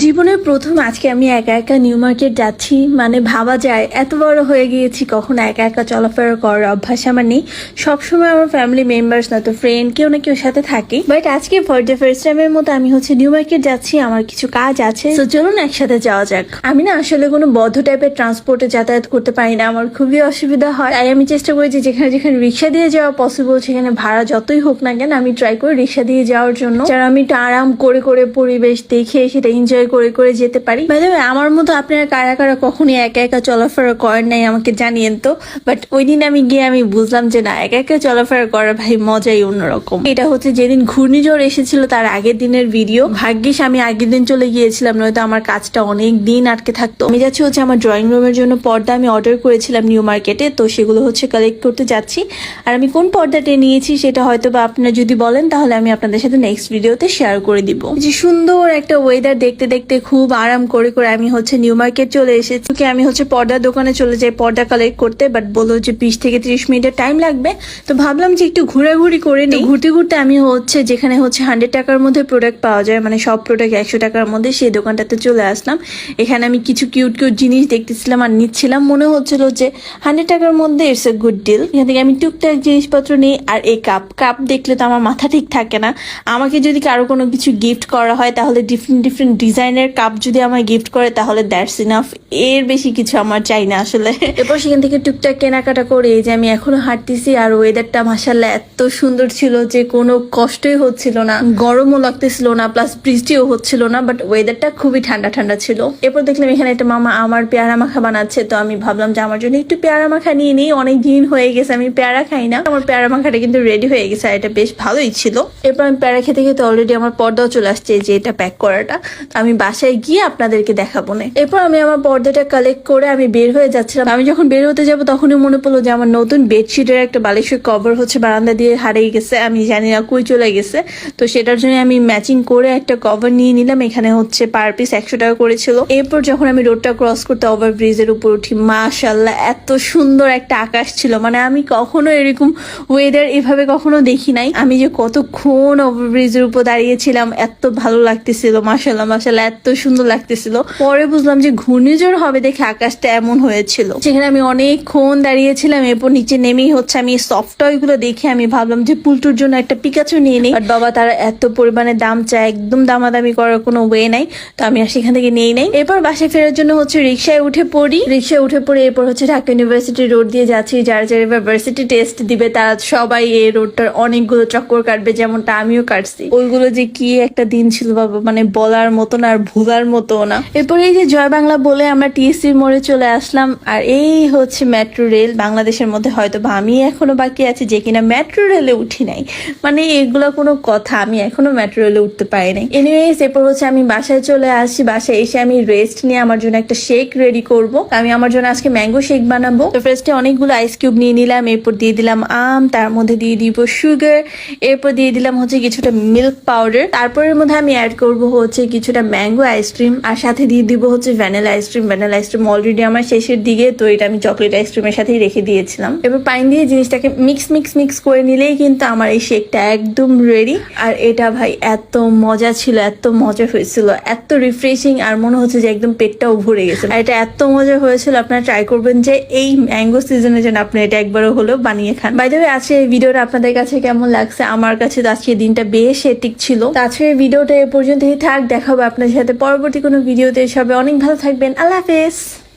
জীবনের প্রথম আজকে আমি একা একা নিউ মার্কেট যাচ্ছি। মানে ভাবা যায় এত বড় হয়ে গিয়েছি, কখনো একা একা চলাফেরা করার অভ্যাস আমার নেই। সবসময় আমার ফ্যামিলি মেম্বার্স না তো ফ্রেন্ড কেউ না কেউ সাথে থাকে, বাট আজকে ফর দ্য ফার্স্ট টাইমের মতো আমি নিউ মার্কেট যাচ্ছি। আমার কিছু কাজ আছে, তো চলুন একসাথে যাওয়া যাক। আমি না আসলে কোনো বদ্ধ টাইপের ট্রান্সপোর্টে যাতায়াত করতে পারি না, আমার খুবই অসুবিধা হয়। তাই আমি চেষ্টা করি যে যেখানে যেখানে রিক্সা দিয়ে যাওয়া পসিবল, সেখানে ভাড়া যতই হোক না কেন আমি ট্রাই করি রিক্সা দিয়ে যাওয়ার জন্য, যারা আমি একটু আরাম করে করে পরিবেশ দেখে সেটা এনজয় করে করে যেতে পারি। বাই দ্য ওয়ে, আমার মতো আপনারা কারা কারা কখনই একা একা চলাফেরা করেন নাই আমাকে জানিয়েন তো। বাট ওই দিন আমি গিয়ে আমি বুঝলাম যে না, একা একা চলাফেরা করার ভাই মজাই অন্যরকম। এটা হচ্ছে যেদিন ঘূর্ণিঝড় এসেছিল তার আগের দিনের ভিডিও। ভাগ্যিস আমি আগের দিন চলে গিয়েছিলাম, নয়তো আমার কাজটা অনেক দিন আটকে থাকতো। আমি যাচ্ছি হচ্ছে আমার ড্রয়িং রুমের জন্য পর্দা আমি অর্ডার করেছিলাম নিউ মার্কেটে, তো সেগুলো হচ্ছে কালেক্ট করতে যাচ্ছি। আর আমি কোন পর্দাটা নিয়েছি সেটা হয়তো বা আপনারা যদি বলেন তাহলে আমি আপনাদের সাথে নেক্সট ভিডিওতে শেয়ার করে দিব। যে সুন্দর একটা ওয়েদার দেখতে দেখতে খুব আরাম করে করে আমি হচ্ছে নিউ মার্কেট চলে এসেছি। আমি হচ্ছে পর্দার দোকানে চলে যাই পর্দা কালেক্ট করতে, বাট বললো যে 20 থেকে 30 মিনিটের টাইম লাগবে। তো ভাবলাম যে একটু ঘোরাঘুরি করে নিই। ঘুরতে ঘুরতে আমি হচ্ছে যেখানে হচ্ছে 100 টাকার মধ্যে প্রোডাক্ট পাওয়া যায়, মানে সব প্রোডাক্ট 100 টাকার মধ্যে, সেই দোকানটাতে চলে আসলাম। এখানে আমি কিছু কিউট কিউট জিনিস দেখতেছিলাম আর নিচ্ছিলাম। মনে হচ্ছিল যে 100 টাকার মধ্যে ইটস এ গুড ডিল। এখান থেকে আমি টুকটাক জিনিসপত্র নিই। আর এই কাপ দেখলে তো আমার মাথা ঠিক থাকে না। আমাকে যদি কারো কোনো কিছু গিফট করা হয় তাহলে ডিফারেন্ট ডিফারেন্ট ডিজাইনের কাপ যদি আমার গিফট করে তাহলে দ্যাটস ইনাফ। এর বেশি কিছু আমার চাই না আসলে। এরপর সেখান থেকে টুকটাক কেনাকাটা করে এই যে আমি এখনো হাঁটতেছি। আর ওয়েদারটা মাশাআল্লাহ এত সুন্দর ছিল যে কোনো কষ্টই হচ্ছিল না, গরমও লাগতেছিল না, প্লাস বৃষ্টিও হচ্ছিল না, বাট ওয়েদারটা খুবই ঠান্ডা ঠান্ডা ছিল। এরপর দেখলাম এখানে একটা মামা আমার পেয়ারা মাখা বানাচ্ছে, তো আমি ভাবলাম যে আমার জন্য একটু পেয়ারা মাখা নিয়ে নিই। অনেক দিন হয়ে গেছে আমি পেয়ারা খাই না। আমার পেয়ারা মাখাটা কিন্তু রেডি হয়ে গেছে আর এটা বেশ ভালোই ছিল। এরপর আমি পেয়ারা খেতে খেতে অলরেডি আমার পর্দাও চলে আসছে, যে এটা প্যাক করাটা। আমি বাসায় গিয়ে আপনাদেরকে দেখাবো না। এরপর আমি আমার পর্দাটা কালেক্ট করে আমি বের হয়ে যাচ্ছিলাম। আমি যখন বের হতে যাবো তখনই মনে পড়লো যে আমার নতুন বেডশিটের একটা বালিশের কভার হচ্ছে বারান্দা দিয়ে হারিয়ে গেছে, আমি জানি না কই চলে গেছে। তো সেটার জন্য আমি ম্যাচিং করে একটা কভার নিয়ে নিলাম। এখানে হচ্ছে পার পিস 100 টাকা করেছিল। এরপর যখন আমি রোডটা ক্রস করতে ওভার ব্রিজের উপর উঠি, মাশাআল্লাহ এত সুন্দর একটা আকাশ ছিল। মানে আমি কখনো এরকম ওয়েদার এভাবে কখনো দেখি নাই। আমি যে কতক্ষণ ওভার ব্রিজের উপর দাঁড়িয়েছিলাম, এত ভালো লাগতেছিল, মাশাআল্লাহ মাশাআল্লাহ এত সুন্দর লাগতেছিল। পরে বুঝলাম যে ঘূর্ণিঝড় হবে দেখে আকাশটা এমন হয়েছিল। সেখানে আমি অনেকক্ষণ দাঁড়িয়েছিলাম। এরপর নিচে নেমেই হচ্ছে আমি সফট টয় গুলো দেখে আমি ভাবলাম যে পুলটুর জন্য একটা পিকাচু নিয়ে নেই, বাট বাবা তারা এত পরিমাণে দাম চায়, একদম দামাদামি করার কোনো ওয়ে নাই। তো আমি আর সেখান থেকে নিয়ে নেই। এরপর বাসায় ফেরার জন্য হচ্ছে রিক্সায় উঠে পড়ি। এরপর হচ্ছে ঢাকা ইউনিভার্সিটি রোড দিয়ে যাচ্ছি। যারা যারা ইউনিভার্সিটি টেস্ট দিবে তারা সবাই এই রোডটার অনেকগুলো চক্কর কাটবে, যেমনটা আমিও কাটছি। ওইগুলো যে কি একটা দিন ছিল বাবা, মানে বলার মতো না আর ভুলার মতো না। এরপরে এই যে জয় বাংলা বলে আমরা টিএসসির মোড়ে চলে আসলাম। আর এই হচ্ছে মেট্রো রেল। বাংলাদেশের মধ্যে হয়তো বা আমি এখনো বাকি আছে যে কিনা মেট্রো রেলে উঠি নাই। মানে এগুলো কোনো কথা, আমি এখনো মেট্রো রেলে উঠতে পারি নাই। এনিওয়েজ, এরপর হচ্ছে আমি বাসায় চলে আসি। বাসায় এসে আমি রেস্ট নিয়ে আমার জন্য একটা শেক রেডি করব। আমি আমার জন্য আজকে ম্যাঙ্গো শেক বানাবো। তো ফার্স্টে অনেকগুলো আইস কিউব নিয়ে নিলাম। এরপর দিয়ে দিলাম আম, তার মধ্যে দিয়ে দিব সুগার, এরপর দিয়ে দিলাম হচ্ছে কিছুটা মিল্ক পাউডার। তারপরের মধ্যে আমি অ্যাড করব হচ্ছে কিছুটা ম্যাঙ্গো আইসক্রিম, আর সাথে দিয়ে দিব হচ্ছে vanilla ice cream. Vanilla ice cream already আমার শেষের দিকে, তো এটা আমি চকলেট আইসক্রিমের সাথেই রেখে দিয়েছিলাম। এবার পানি দিয়ে জিনিসটাকে মিক্স করে নিলেই কিন্তু আমার এই শেকটা একদম রেডি। আর এটা ভাই এত মজা ছিল, এত মজা হয়েছিল, এত রিফ্রেশিং, আর মনে হচ্ছে যে একদম পেটটাও ভরে গেছে। আর এটা এত মজা হয়েছিল, আপনারা ট্রাই করবেন যে এই ম্যাঙ্গো সিজনের জন্য আপনি এটা একবারও হলেও বানিয়ে খান। বাই দ্য ওয়ে, আজকে এই ভিডিওটা আপনাদের কাছে কেমন লাগছে? আমার কাছে তো আজকে দিনটা বেশ হেক্টিক ছিল। তো আজকে এই ভিডিওটা এ পর্যন্তই থাক। দেখা হবে আপনাদের সাথে পরবর্তী কোনো ভিডিওতে। সবাই অনেক ভালো থাকবেন। আল্লাহ হাফেজ।